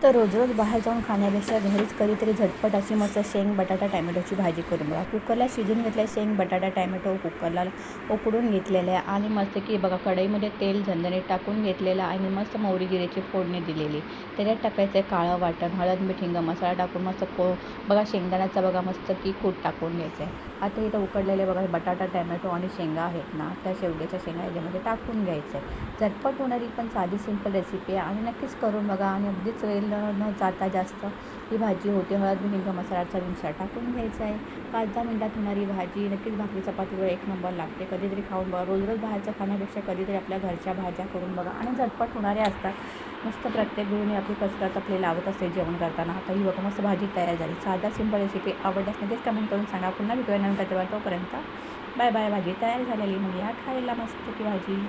तर रोज रोज बाहेर जाऊन खाण्यापेक्षा घरीच कधीतरी झटपट अशी मस्त शेंग बटाटा टॅमॅटोची भाजी करून बघा. कुकरला शिजून घेतलं आहे शेंग बटाटा टॅमॅटो, कुकरला उकडून घेतलेलं आहे आणि मस्त की बघा कढईमध्ये तेल झणझणीत टाकून घेतलेलं आणि मस्त मोहरी जिऱ्याची फोडणी दिलेली. त्याच्यात टाकायचं आहे काळं वाटण, हळद, मीठ, हिंग मसाला टाकून मस्त बघा शेंगदाण्याचा बघा मस्त की कूट टाकून घ्यायचं आहे. आता इथं उकडलेले बघा बटाटा टॅमॅटो आणि शेंगा आहेत ना, त्या शेवग्याच्या शेंगा याच्यामध्ये टाकून घ्यायचं आहे. झटपट होणारी पण साधी सिंपल रेसिपी आहे आणि नक्कीच करून बघा आणि अगदीच वेळ न जाता जास्त ही भाजी होते. हळद, हिंग मसाल्याचा मिक्सर टाकून घ्यायचा आहे. 5-10 मिनिटात होणारी भाजी नक्कीच भाकरी चपातीवर एक नंबर लागते. कधीतरी खाऊन बघा. रोज रोज बाहेरचं खाण्यापेक्षा कधीतरी आपल्या घरच्या भाज्या करून बघा आणि झटपट होणाऱ्या असतात. मस्त प्रत्येक गृहिणी आपली कसरत आपली लावत असते जेवण करताना. आता ही बघा मस्त भाजी तयार झाली. साधा सिंपल रेसिपी आवडल्यास नक्कीच कमेंट करून सांगा. पुन्हा भेटूया नंतर तेव्हा तोपर्यंत बाय बाय. भाजी तयार झालेली, मग या खायला मस्त की भाजी.